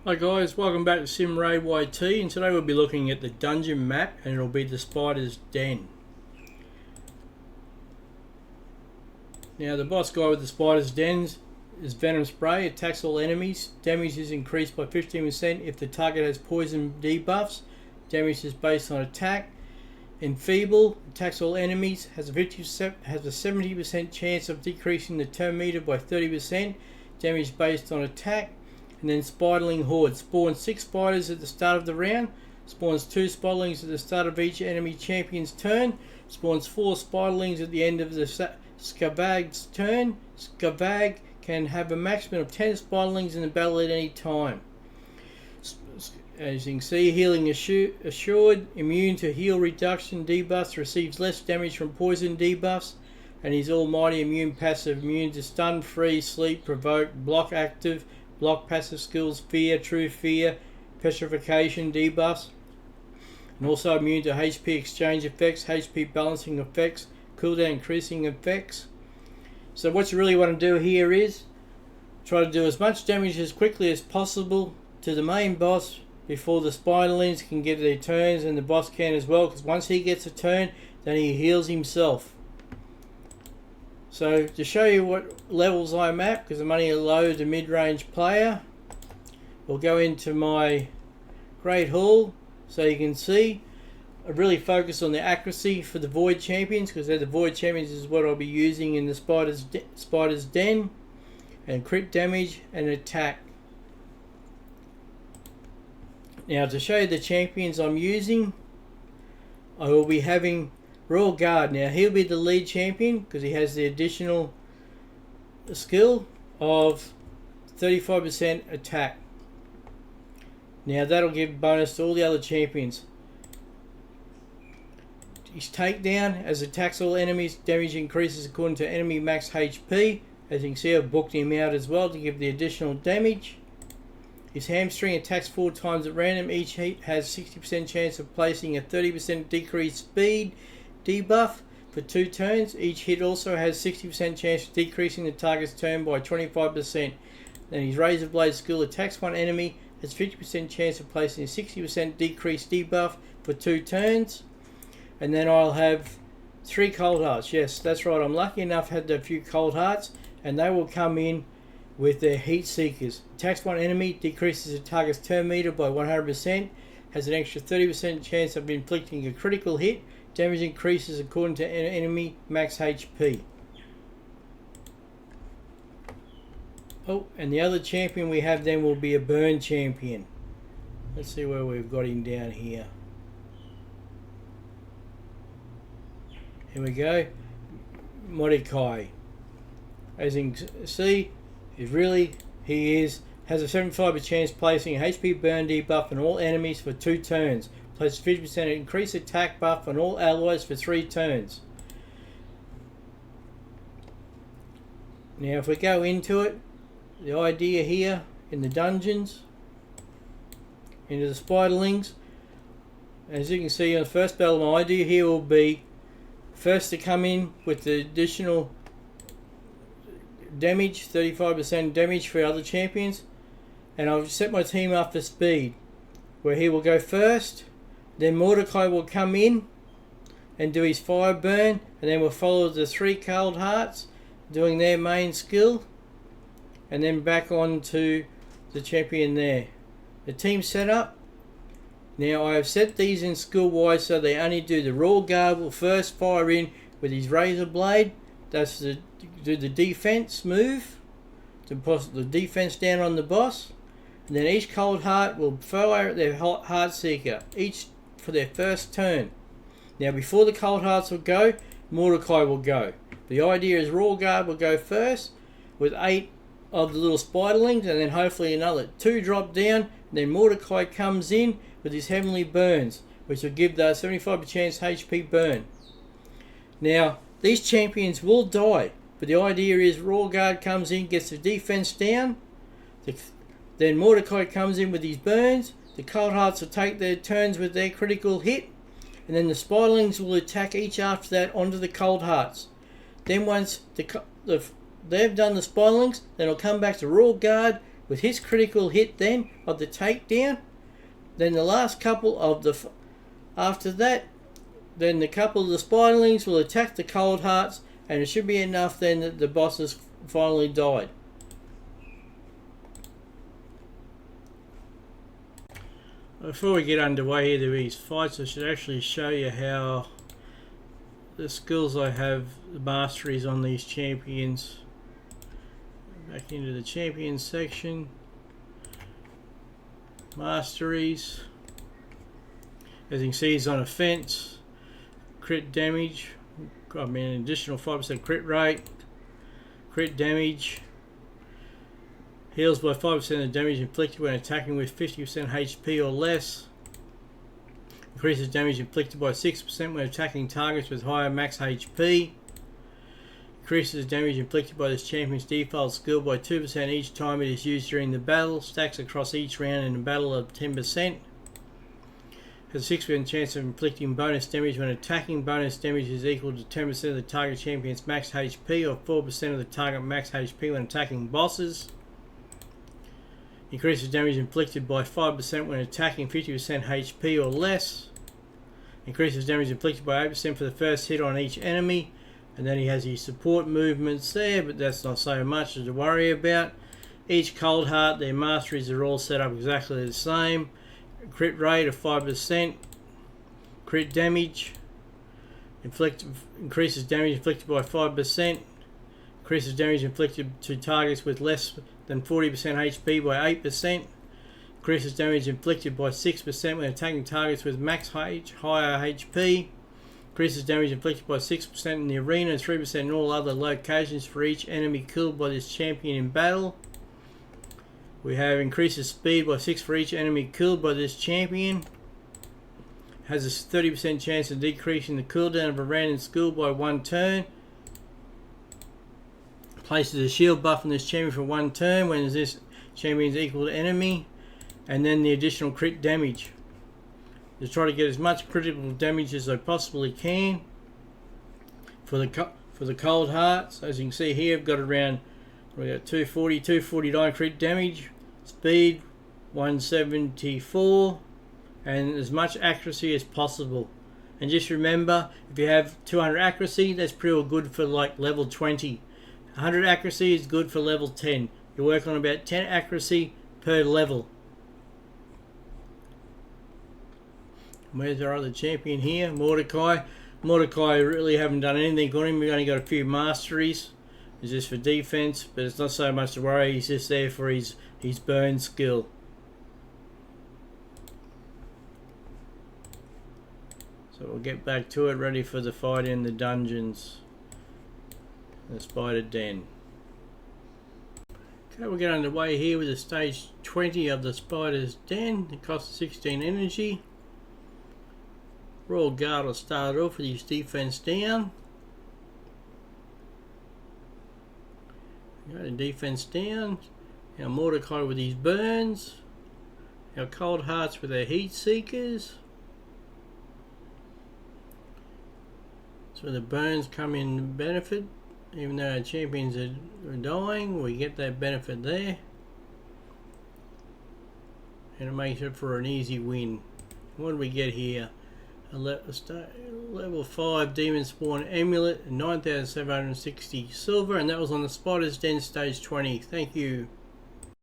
Hi guys, welcome back to Sim Ray YT, and today we'll be looking at the dungeon map, and it'll be the Spider's Den. Now the boss guy with the Spider's Dens is Venom Spray, attacks all enemies, damage is increased by 15% if the target has poison debuffs, damage is based on attack. Enfeeble, attacks all enemies, has a 70% chance of decreasing the turn meter by 30%, damage based on attack. And then Spiderling Horde, spawns 6 spiders at the start of the round, spawns 2 Spiderlings at the start of each enemy champion's turn, spawns 4 Spiderlings at the end of the Skavag's turn. Skavag can have a maximum of 10 Spiderlings in the battle at any time. As you can see, healing assured, immune to heal reduction debuffs, receives less damage from poison debuffs, and his almighty immune passive, immune to stun, freeze, sleep, provoke, block active, block passive skills, fear, true fear, petrification debuffs, and also immune to HP exchange effects, HP balancing effects, cooldown increasing effects. So what you really want to do here is try to do as much damage as quickly as possible to the main boss before the Spiderlings can get their turns, and the boss can as well, because once he gets a turn then he heals himself. So to show you what levels I'm at, because I'm only a low to mid-range player, we'll go into my Great Hall so you can see. I really focus on the accuracy for the Void Champions, because they're the Void Champions is what I'll be using in the Spider's Den, and crit damage and attack. Now to show you the champions I'm using, I will be having Royal Guard. Now he'll be the lead champion because he has the additional skill of 35% attack. Now that'll give bonus to all the other champions. His takedown, as attacks all enemies, damage increases according to enemy max HP. As you can see, I've booked him out as well to give the additional damage. His hamstring attacks 4 times at random. Each hit has 60% chance of placing a 30% decreased speed debuff for 2 turns. Each hit also has 60% chance of decreasing the target's turn by 25%. Then his Razor Blade skill attacks one enemy, has 50% chance of placing a 60% decreased debuff for 2 turns. And then I'll have 3 Cold Hearts. Yes, that's right, I'm lucky enough to have a few Cold Hearts, and they will come in with their Heat Seekers. Attacks one enemy, decreases the target's turn meter by 100%, has an extra 30% chance of inflicting a critical hit. Damage increases according to enemy max HP. Oh, and the other champion we have then will be a burn champion. Let's see where we've got him down here. Here we go. Mordecai. As you can see, he has a 75% chance placing a HP burn debuff on all enemies for 2 turns. Places 50% increased attack buff on all allies for 3 turns. Now if we go into it, the idea here in the dungeons, into the Spiderlings, as you can see in the first battle, my idea here will be first to come in with the additional damage, 35% damage for other champions, and I've set my team up for speed, where he will go first, then Mordecai will come in and do his fire burn, and then we'll follow the 3 Cold Hearts doing their main skill, and then back on to the champion there. The team setup. Now I have set these in skill wise so they only do the Royal Guard will first fire in with his Razor Blade. That's to do the defense move, to put the defense down on the boss. And then each Cold Heart will fire at their Heart Seeker, each for their first turn. Now before the Cold Hearts will go, Mordecai will go. The idea is Royal Guard will go first with 8 of the little Spiderlings, and then hopefully another 2 drop down, and then Mordecai comes in with his Heavenly Burns, which will give the 75% chance HP burn. Now these champions will die, but the idea is Royal Guard comes in, gets the defense down, then Mordecai comes in with his burns, the Cold Hearts will take their turns with their critical hit, and then the Spiderlings will attack each after that onto the Cold Hearts. Then once they've done the Spiderlings, then it'll come back to Royal Guard with his critical hit then of the takedown. Then the last couple of the... After that, then the couple of the Spiderlings will attack the Cold Hearts, and it should be enough then that the bosses finally died. Before we get underway here with these fights, I should actually show you how the skills I have, the masteries on these champions. Back into the champions section. Masteries. As you can see, he's on offense, crit damage, an additional 5% crit rate, crit damage, heals by 5% of the damage inflicted when attacking with 50% HP or less, increases damage inflicted by 6% when attacking targets with higher max HP, increases damage inflicted by this champion's default skill by 2% each time it is used during the battle, stacks across each round in the battle of 10%. Has a 6% chance of inflicting bonus damage when attacking. Bonus damage is equal to 10% of the target champion's max HP or 4% of the target max HP when attacking bosses. Increases damage inflicted by 5% when attacking 50% HP or less. Increases damage inflicted by 8% for the first hit on each enemy. And then he has his support movements there, but that's not so much to worry about. Each Cold Heart, their masteries are all set up exactly the same. Crit rate of 5%, crit damage, increases damage inflicted by 5%, increases damage inflicted to targets with less than 40% HP by 8%, increases damage inflicted by 6% when attacking targets with max higher HP, increases damage inflicted by 6% in the arena and 3% in all other locations for each enemy killed by this champion in battle. We have increases speed by 6 for each enemy killed by this champion. Has a 30% chance of decreasing the cooldown of a random skill by 1 turn. Places a shield buff on this champion for 1 turn when this champion is equal to enemy. And then the additional crit damage. To try to get as much critical damage as I possibly can. For the Cold Hearts, as you can see here, I've got around 240, 249 crit damage. Speed 174 and as much accuracy as possible. And just remember, if you have 200 accuracy, that's pretty good for like level 20. 100 accuracy is good for level 10. You work on about 10 accuracy per level. Where's our other champion here? Mordecai. Mordecai really haven't done anything on him. We've only got a few masteries. It's just for defense, but it's not so much to worry. He's just there for his burn skill. So we'll get back to it, ready for the fight in the dungeons. The spider den. Okay, we'll get underway here with the stage 20 of the spider's den. It costs 16 energy. Royal Guard will start off with his defense down. Got the defense down. Our Mordecai with his burns. Our Cold Hearts with their heat seekers. So the burns come in benefit. Even though our champions are dying, we get that benefit there. And it makes it for an easy win. What do we get here? A level 5 Demon Spawn Amulet, 9,760 silver, and that was on the Spider's Den stage 20. Thank you.